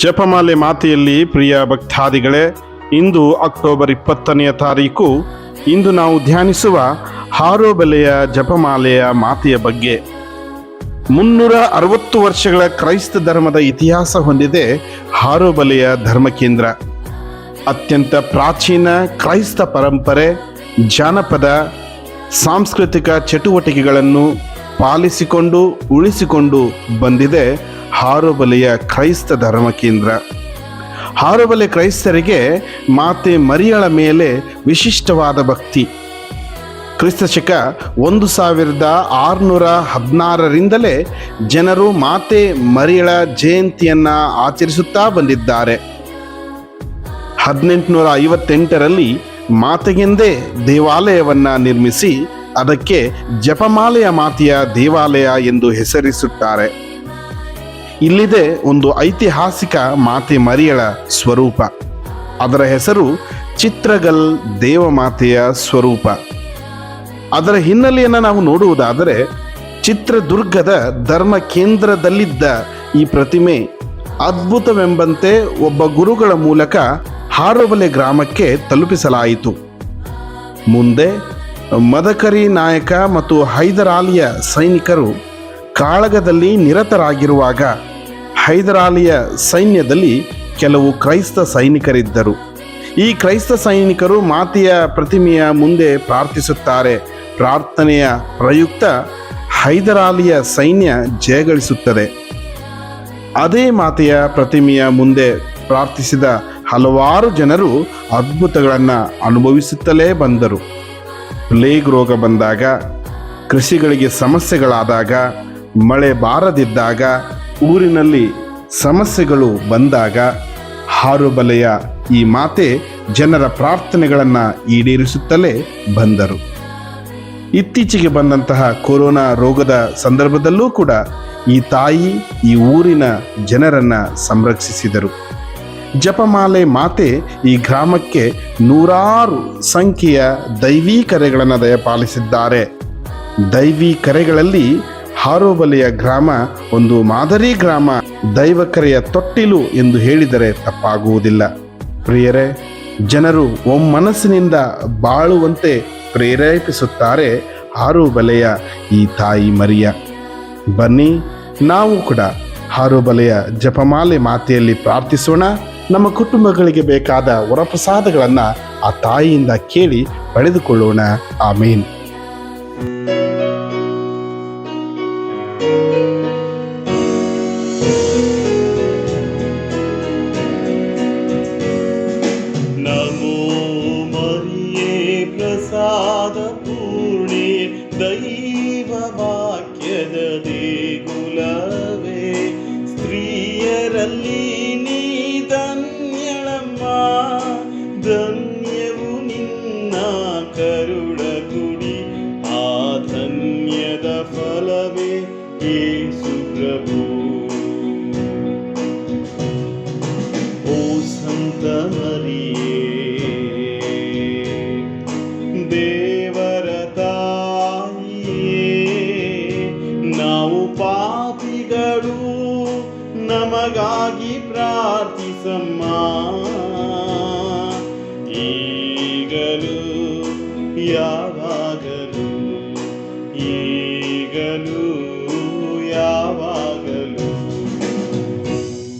ಜಪಮಾಲೆ ಮಾತೆಯಲ್ಲಿ ಪ್ರಿಯ ಭಕ್ತಾದಿಗಳೇ, ಇಂದು October 20ನೇ ತಾರೀಕು. ಇಂದು ನಾವು ಧ್ಯಾನಿಸುವ ಹಾರೋಬಲೆಯ ಜಪಮಾಲೆಯ ಮಾತೆಯ ಬಗ್ಗೆ. 360 ವರ್ಷಗಳ ಕ್ರೈಸ್ತ ಧರ್ಮದ ಇತಿಹಾಸ ಹೊಂದಿದೆ ಹಾರೋಬಲೆಯ ಧರ್ಮಕೇಂದ್ರ. ಅತ್ಯಂತ ಪ್ರಾಚೀನ ಕ್ರೈಸ್ತ ಪರಂಪರೆ, ಜಾನಪದ, ಸಾಂಸ್ಕೃತಿಕ ಚಟುವಟಿಕೆಗಳನ್ನು ಪಾಲಿಸಿಕೊಂಡು ಉಳಿಸಿಕೊಂಡು ಬಂದಿದೆ ಹಾರೋಬಲೆಯ ಕ್ರೈಸ್ತ ಧರ್ಮಕೇಂದ್ರ. ಹಾರೋಬಲೆ ಕ್ರೈಸ್ತರಿಗೆ ಮಾತೆ ಮರಿಯಳ ಮೇಲೆ ವಿಶಿಷ್ಟವಾದ ಭಕ್ತಿ. ಕ್ರಿಸ್ತಶಕ 1616ರಿಂದಲೇ ಜನರು ಮಾತೆ ಮರಿಯಳ ಜಯಂತಿಯನ್ನು ಆಚರಿಸುತ್ತಾ ಬಂದಿದ್ದಾರೆ. 1858ರಲ್ಲಿ ಮಾತೆಗೆಂದೇ ದೇವಾಲಯವನ್ನು ನಿರ್ಮಿಸಿ ಅದಕ್ಕೆ ಜಪಮಾಲೆಯ ಮಾತೆಯ ದೇವಾಲಯ ಎಂದು ಹೆಸರಿಸುತ್ತಾರೆ. ಇಲ್ಲಿದೆ ಒಂದು ಐತಿಹಾಸಿಕ ಮಾತೆ ಮರಿಯಳ ಸ್ವರೂಪ. ಅದರ ಹೆಸರು ಚಿತ್ರಗಲ್ ದೇವಮಾತೆಯ ಸ್ವರೂಪ. ಅದರ ಹಿನ್ನೆಲೆಯನ್ನು ನಾವು ನೋಡುವುದಾದರೆ, ಚಿತ್ರದುರ್ಗದ ಧರ್ಮ ಕೇಂದ್ರದಲ್ಲಿದ್ದ ಈ ಪ್ರತಿಮೆ ಅದ್ಭುತವೆಂಬಂತೆ ಒಬ್ಬ ಗುರುಗಳ ಮೂಲಕ ಹಾರೋಬಲೆ ಗ್ರಾಮಕ್ಕೆ ತಲುಪಿಸಲಾಯಿತು. ಮುಂದೆ ಮದಕರಿ ನಾಯಕ ಮತ್ತು ಹೈದರಾಲಿಯ ಸೈನಿಕರು ಕಾಳಗದಲ್ಲಿ ನಿರತರಾಗಿರುವಾಗ ಹೈದರಾಲಿಯ ಸೈನ್ಯದಲ್ಲಿ ಕೆಲವು ಕ್ರೈಸ್ತ ಸೈನಿಕರಿದ್ದರು. ಈ ಕ್ರೈಸ್ತ ಸೈನಿಕರು ಮಾತೆಯ ಪ್ರತಿಮೆಯ ಮುಂದೆ ಪ್ರಾರ್ಥಿಸುತ್ತಾರೆ. ಪ್ರಾರ್ಥನೆಯ ಪ್ರಯುಕ್ತ ಹೈದರಾಲಿಯ ಸೈನ್ಯ ಜಯಗಳಿಸುತ್ತದೆ. ಅದೇ ಮಾತೆಯ ಪ್ರತಿಮೆಯ ಮುಂದೆ ಪ್ರಾರ್ಥಿಸಿದ ಹಲವಾರು ಜನರು ಅದ್ಭುತಗಳನ್ನು ಅನುಭವಿಸುತ್ತಲೇ ಬಂದರು. ಪ್ಲೇಗ್ ರೋಗ ಬಂದಾಗ, ಕೃಷಿಗಳಿಗೆ ಸಮಸ್ಯೆಗಳಾದಾಗ, ಮಳೆ ಬಾರದಿದ್ದಾಗ, ಊರಿನಲ್ಲಿ ಸಮಸ್ಯೆಗಳು ಬಂದಾಗ ಹಾರೋಬಲೆಯ ಈ ಮಾತೆ ಜನರ ಪ್ರಾರ್ಥನೆಗಳನ್ನು ಈಡೇರಿಸುತ್ತಲೇ ಬಂದರು. ಇತ್ತೀಚೆಗೆ ಬಂದಂತಹ ಕೊರೋನಾ ರೋಗದ ಸಂದರ್ಭದಲ್ಲೂ ಕೂಡ ಈ ತಾಯಿ ಈ ಊರಿನ ಜನರನ್ನು ಸಂರಕ್ಷಿಸಿದರು. ಜಪಮಾಲೆ ಮಾತೆ ಈ ಗ್ರಾಮಕ್ಕೆ ನೂರಾರು ಸಂಖ್ಯೆಯ ದೈವೀ ಕರೆಗಳನ್ನು ದಯಪಾಲಿಸಿದ್ದಾರೆ. ದೈವೀ ಕರೆಗಳಲ್ಲಿ ಹಾರೋಬಲೆಯ ಗ್ರಾಮ ಒಂದು ಮಾದರಿ ಗ್ರಾಮ, ದೈವಕರೆಯ ತೊಟ್ಟಿಲು ಎಂದು ಹೇಳಿದರೆ ತಪ್ಪಾಗುವುದಿಲ್ಲ. ಪ್ರಿಯರೇ, ಜನರು ಒಮ್ಮನಸ್ಸಿನಿಂದ ಬಾಳುವಂತೆ ಪ್ರೇರೇಪಿಸುತ್ತಾರೆ ಹಾರೋಬಲೆಯ ಈ ತಾಯಿ ಮರಿಯ. ಬನ್ನಿ, ನಾವು ಕೂಡ ಹಾರೋಬಲೆಯ ಜಪಮಾಲೆ ಮಾತೆಯಲ್ಲಿ ಪ್ರಾರ್ಥಿಸೋಣ. ನಮ್ಮ ಕುಟುಂಬಗಳಿಗೆ ಬೇಕಾದ ವರಪ್ರಸಾದಗಳನ್ನು ಆ ತಾಯಿಯಿಂದ ಕೇಳಿ ಪಡೆದುಕೊಳ್ಳೋಣ. ಆಮೇನ್. ನಮೋ ಮರಿಯೇ ಪ್ರಸಾದ ಪೂರ್ಣೆ, ದೈವ ವಾಕ್ಯದ ದೇಗುಲವೇ, ಸ್ತ್ರೀಯರಲ್ಲಿ ನೀ ಧನ್ಯಳಮ್ಮ, ಧನ್ಯವು ನಿನ್ನ ಕರುಳ ಕುಡಿ, ಆ ಧನ್ಯದ ಫಲವೇ ಯೇಸು ಪ್ರಭು. ಓ ಸಂತ ಮರಿಯೇ, ದೇವರ ತಾಯಿಯೇ, ನಾವು ಪಾಪಿಗಳು, ನಮಗಾಗಿ ಪ್ರಾರ್ಥಿಸಮ್ಮ, ಈಗಲೂ